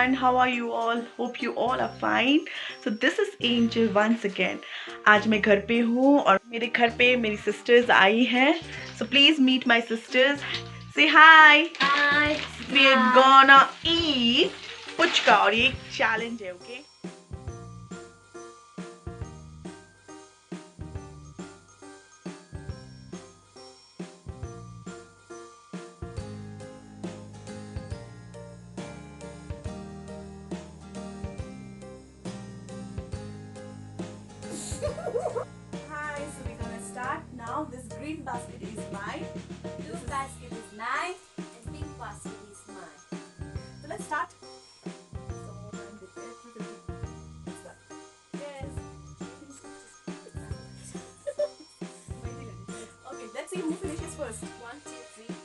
everyone, how are you all? Hope you all are fine. So this is Angel once again. आज मैं घर पे हूँ और मेरे घर पे मेरी sisters आई हैं. So please meet my sisters. Say hi. Hi. We're gonna eat puchka और ये एक challenge है, okay? Hi, so we're gonna start now. This green basket is mine. Blue basket is mine and pink basket is mine. So let's start. Yes. Okay, let's see who finishes first. 1, 2, 3.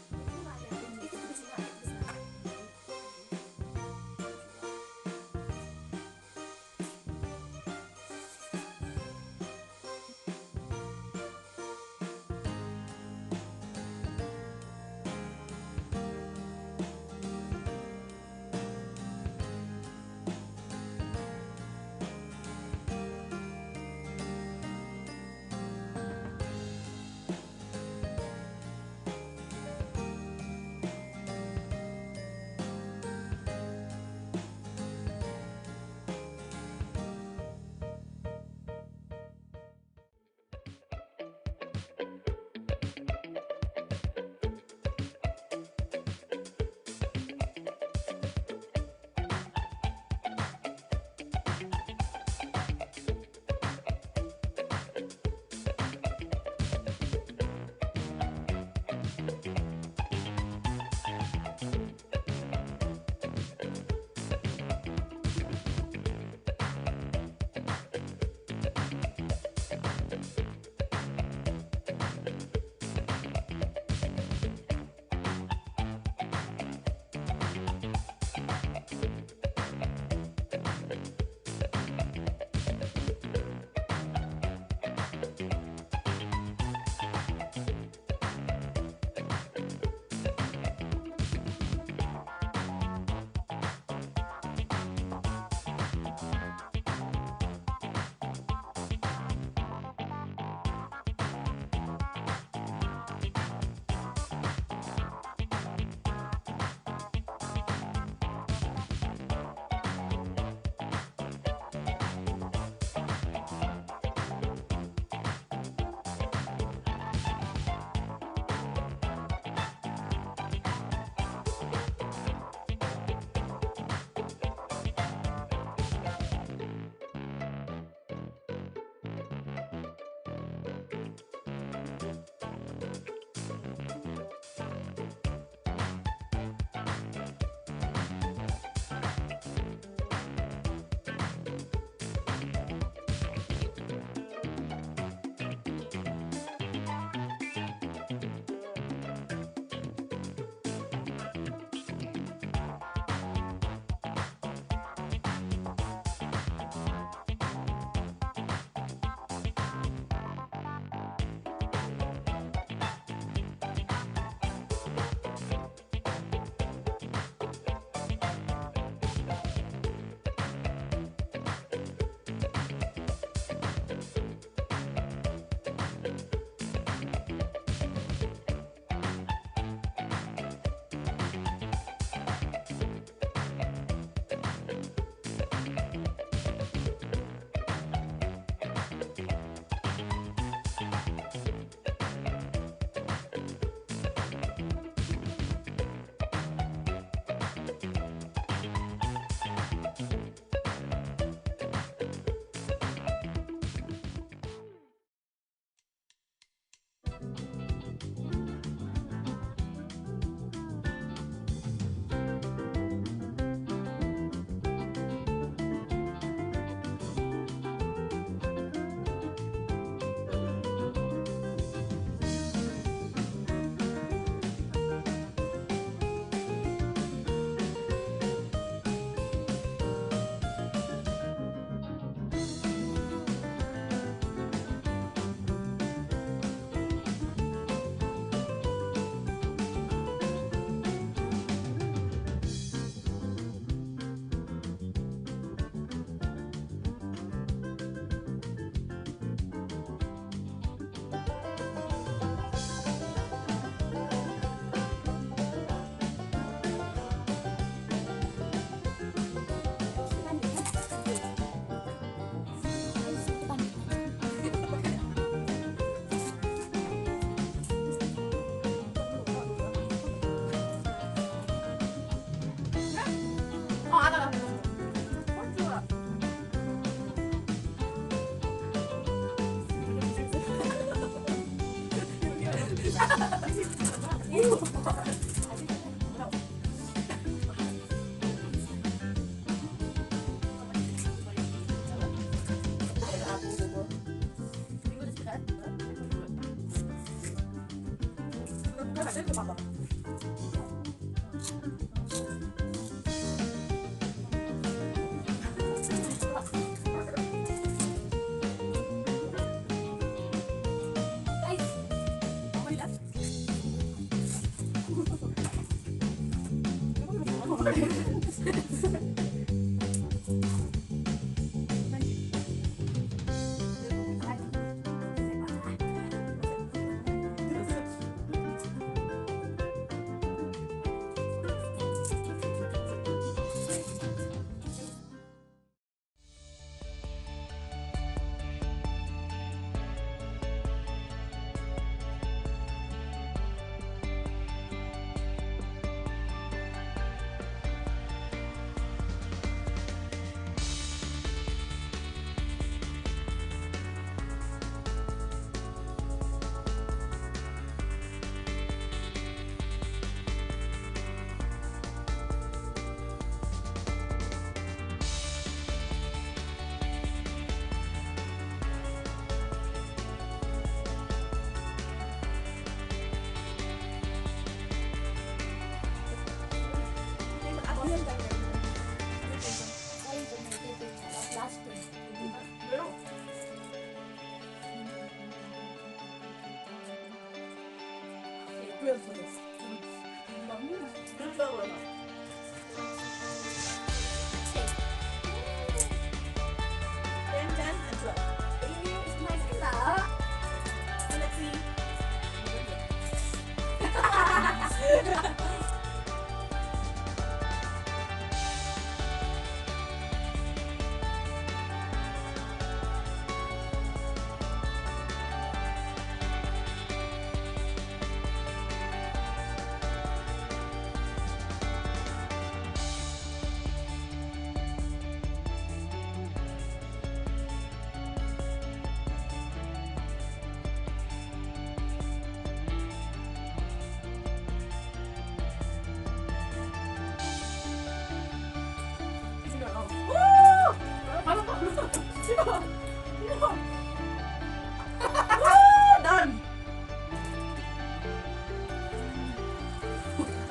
Done.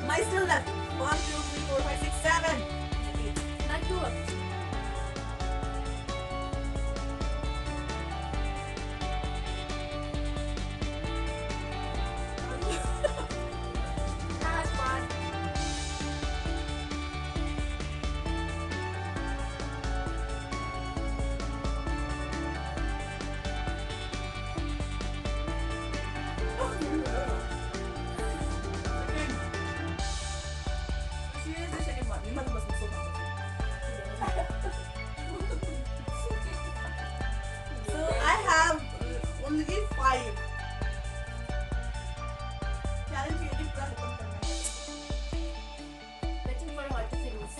My still left. 1, 2, 3, 4, 5, 6, 7. Not good. Last one. So I have only 5. Challenge ये भी पूरा खत्म करना है. Waiting for her to finish.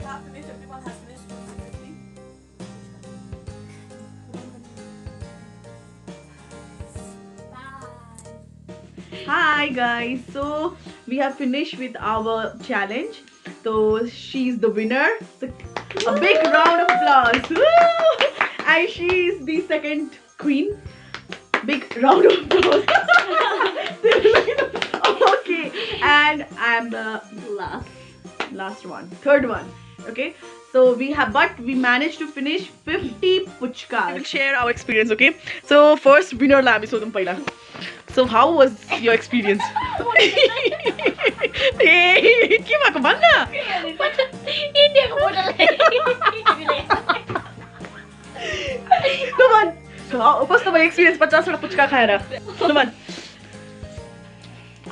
We have finished. Everyone has finished completely. Bye. Hi guys, so we have finished with our challenge. So she's the winner. So a big round of applause. Woo! And she's the second queen. Big round of applause. Okay, and I'm the last one, third one. Okay, So we managed to finish 50 puchkas. We will share our experience, okay? So first winner la हामी सोधौं पहिला. So how was your experience? ए के भएको भन्न? इन्डियाको model Come on. कस्तो भयो experience 50 वटा पुचका खाएर? Come on.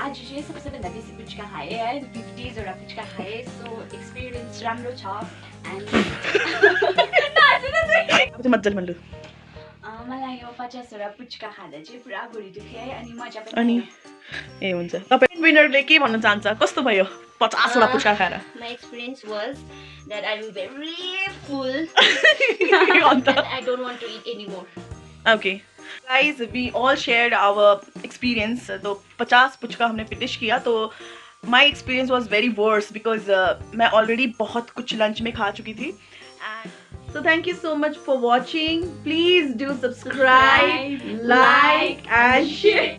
आज चाहिँ सबैभन्दा बेसी पुच्का खाएँ है 50 वटा पुच्का खाएँ सो एक्सपिरियन्स राम्रो छ एन्ड अब चाहिँ मज्जाले भन्नु. मलाई यो 50 वटा पुच्का खाँदा चाहिँ पुरा भुँडी दुख्यो है अनि मजा पनि अनि ए हुन्छ. तपाईँ विनरले के भन्न चाहन्छ? कस्तो भयो 50 वटा पुचका खाएर? My experience was that I'm very full अन्त and I don't want to eat anymore. Okay. Guys, we all shared our experience. तो 50 पुचका हमने फिनिश किया तो my experience was very worse because मैं already बहुत कुछ lunch में खा चुकी थी. And so thank you so much for watching. Please do subscribe, like and share.